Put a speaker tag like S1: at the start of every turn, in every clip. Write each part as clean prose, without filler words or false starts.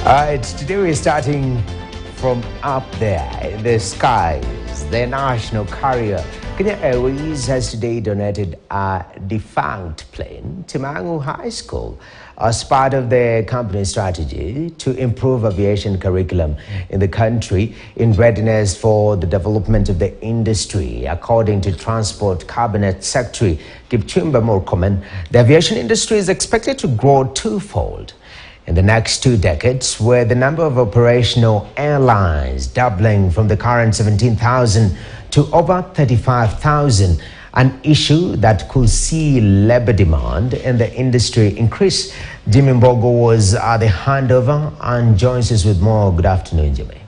S1: Today we're starting from up there in the skies. The national carrier KTN Airways has today donated a defunct plane to Mang'u High School as part of their company strategy to improve aviation curriculum in the country in readiness for the development of the industry. According to Transport Cabinet Secretary Kipchumba Murkomen, the aviation industry is expected to grow twofold in the next 2 decades, with the number of operational airlines doubling from the current 17,000 to over 35,000, an issue that could see labor demand in the industry increase. Jimmy Mbogo was at the handover and joins us with more. Good afternoon, Jimmy.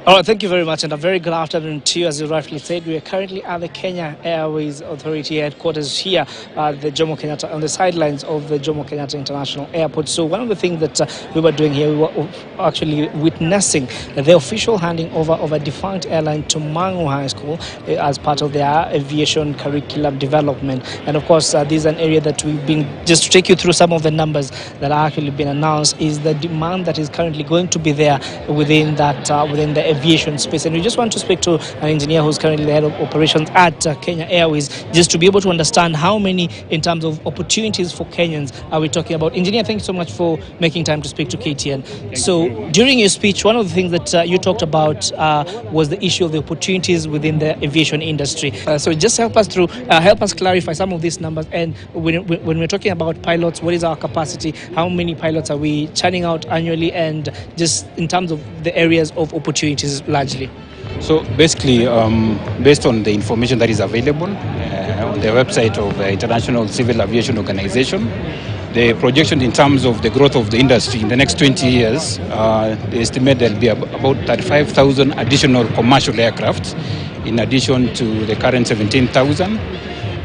S2: All right, thank you very much, and a very good afternoon to you. As you rightfully said, we are currently at the Kenya Airways Authority headquarters here at the Jomo Kenyatta, on the sidelines of the Jomo Kenyatta International Airport. So one of the things that we were doing here, we were actually witnessing the official handing over of a defunct airline to Mang'u High School as part of their aviation curriculum development. And of course, this is an area that we've been, just to take you through some of the numbers that are actually been announced, is the demand that is currently going to be there within that, within the aviation space. And we just want to speak to an engineer who's currently the head of operations at Kenya Airways, just to be able to understand how many, in terms of opportunities for Kenyans, are we talking about. Engineer, thank you so much for making time to speak to KTN. So during your speech, one of the things that you talked about was the issue of the opportunities within the aviation industry. So just help us through, help us clarify some of these numbers. And when we're talking about pilots, what is our capacity? How many pilots are we churning out annually? And just in terms of the areas of opportunities largely.
S3: So basically, based on the information that is available on the website of the International Civil Aviation Organization, the projection in terms of the growth of the industry in the next 20 years, they estimate there will be about 35,000 additional commercial aircraft in addition to the current 17,000.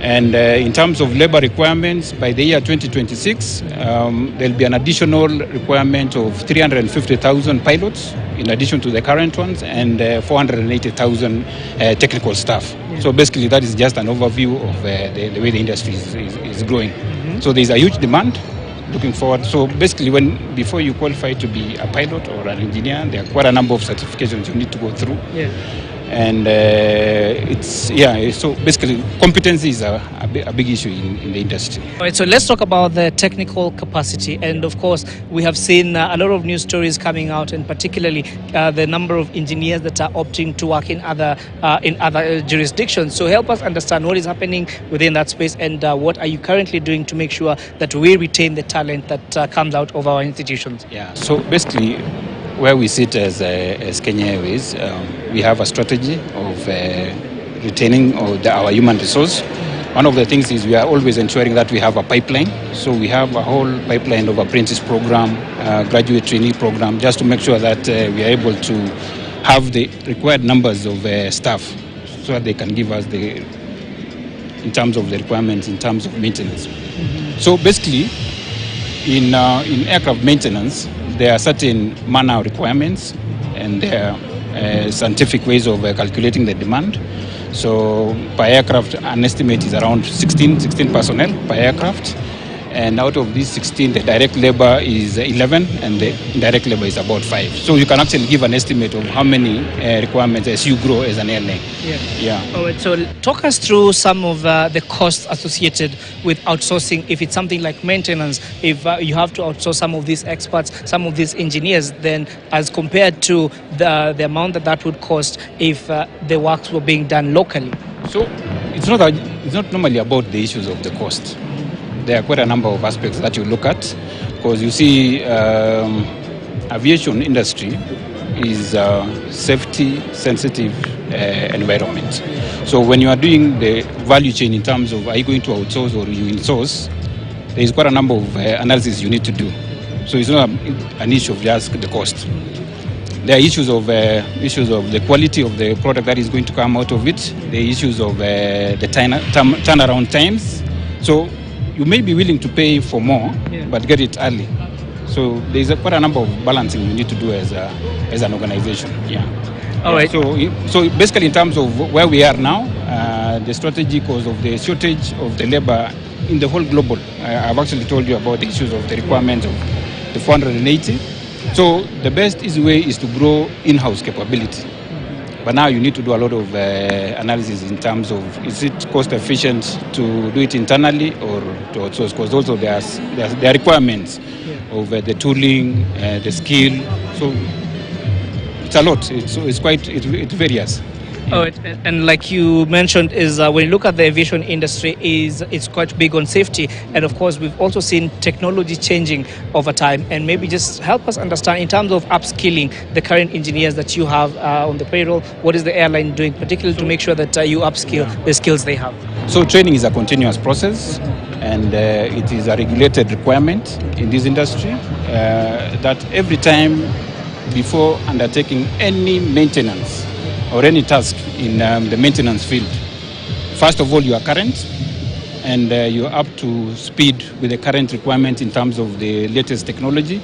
S3: And in terms of labor requirements, by the year 2026, there will be an additional requirement of 350,000 pilots in addition to the current ones, and 480,000 technical staff. Yeah. So basically, that is just an overview of the way the industry is growing. Mm-hmm. So there's a huge demand looking forward. So basically, before you qualify to be a pilot or an engineer, there are quite a number of certifications you need to go through. Yeah. And so basically competency is a big issue in the industry.
S2: All right, so let's talk about the technical capacity. And of course, we have seen a lot of news stories coming out, and particularly the number of engineers that are opting to work in other jurisdictions. So help us understand what is happening within that space, and what are you currently doing to make sure that we retain the talent that comes out of our institutions?
S3: Yeah, so basically, where we sit as Kenya Airways, we have a strategy of retaining our human resource. One of the things is we are always ensuring that we have a pipeline. So we have a whole pipeline of apprentice program, graduate trainee program, just to make sure that we are able to have the required numbers of staff so that they can give us in terms of the requirements, in terms of maintenance. Mm-hmm. So basically, in aircraft maintenance, there are certain manpower requirements, and there are scientific ways of calculating the demand. So per aircraft, an estimate is around 16 personnel per aircraft. And out of these 16, the direct labor is 11, and the indirect labor is about 5. So you can actually give an estimate of how many requirements as you grow as an airline. Yeah.
S2: All right, so talk us through some of the costs associated with outsourcing. If it's something like maintenance, if you have to outsource some of these experts, some of these engineers, then as compared to the amount that would cost if the works were being done locally.
S3: So it's not normally about the issues of the cost. There are quite a number of aspects that you look at, because you see aviation industry is a safety sensitive environment. So when you are doing the value chain in terms of are you going to outsource or you insource, there is quite a number of analysis you need to do. So it's not an issue of just the cost. There are issues of the quality of the product that is going to come out of it. The issues of the turnaround times. So you may be willing to pay for more, but get it early. So there's quite a number of balancing you need to do as an organization. Yeah.
S2: All right.
S3: So basically, in terms of where we are now, the strategy because of the shortage of the labor in the whole global. I've actually told you about the issues of the requirements of the 480. So the best easy way is to grow in-house capability. But now you need to do a lot of analysis in terms of, is it cost efficient to do it internally or to outsource? Because also there are requirements of the tooling, the skill. So it's a lot. It varies.
S2: Oh, and like you mentioned, is when you look at the aviation industry, it's quite big on safety, and of course we've also seen technology changing over time. And maybe just help us understand in terms of upskilling the current engineers that you have on the payroll. What is the airline doing, particularly to make sure that you upskill the skills they have?
S3: So training is a continuous process, and it is a regulated requirement in this industry that every time before undertaking any maintenance or any task in the maintenance field, first of all, you are current and you're up to speed with the current requirement in terms of the latest technology.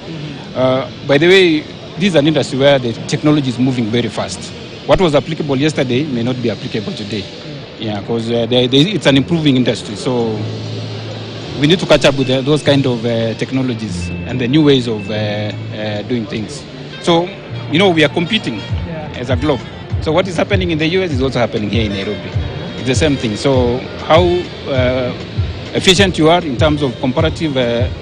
S3: By the way, this is an industry where the technology is moving very fast. What was applicable yesterday may not be applicable today. Yeah, because it's an improving industry. So we need to catch up with those kind of technologies and the new ways of doing things. So, we are competing as a globe. So what is happening in the US is also happening here in Nairobi. It's the same thing. So how efficient you are in terms of comparative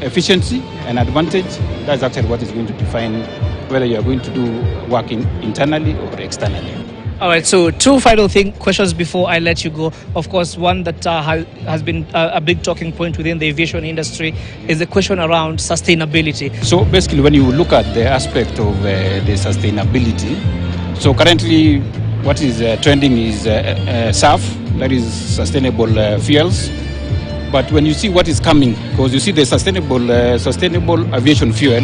S3: efficiency and advantage, that's actually what is going to define whether you are going to do work internally or externally.
S2: All right, so two final questions before I let you go. Of course, one that has been a big talking point within the aviation industry is the question around sustainability.
S3: So basically, when you look at the aspect of the sustainability, so currently what is trending is SAF, that is sustainable fuels. But when you see what is coming, because you see the sustainable aviation fuel,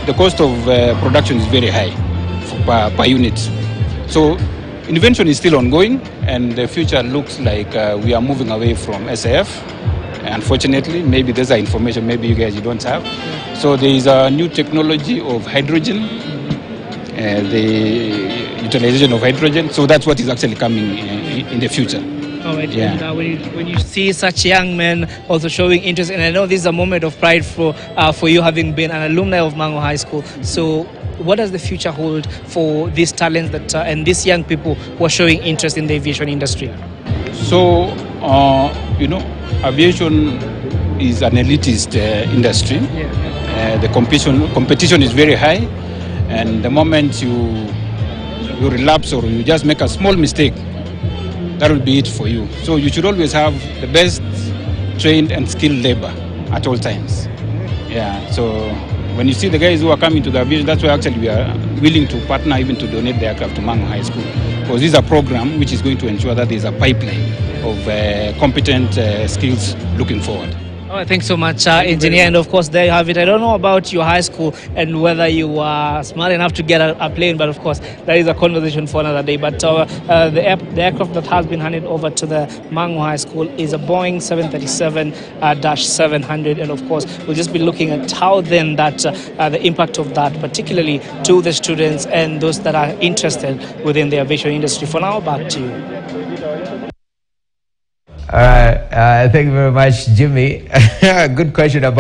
S3: the cost of production is very high per unit. So invention is still ongoing, and the future looks like we are moving away from SAF. Unfortunately, maybe there's information maybe you guys don't have. So there is a new technology of hydrogen, the utilization of hydrogen. So that's what is actually coming in the future.
S2: All right. Yeah. And when you see such young men also showing interest, and I know this is a moment of pride for you having been an alumni of Mang'u High School. So what does the future hold for these talents that and these young people who are showing interest in the aviation industry?
S3: So, aviation is an elitist industry. The competition is very high, and the moment you relapse or you just make a small mistake, that will be it for you. So you should always have the best trained and skilled labor at all times. Yeah. So when you see the guys who are coming to the aviation, that's why actually we are willing to partner even to donate the aircraft to Mang'u High School, because this is a program which is going to ensure that there is a pipeline of competent skills looking forward.
S2: All right, thanks so much, Engineer. And of course, there you have it. I don't know about your high school and whether you are smart enough to get a plane, but of course, that is a conversation for another day. But the aircraft that has been handed over to the Mang'u High School is a Boeing 737-700. And of course, we'll just be looking at how then that the impact of that, particularly to the students and those that are interested within the aviation industry. For now, back to you.
S1: All right. Thank you very much, Jimmy. Good question about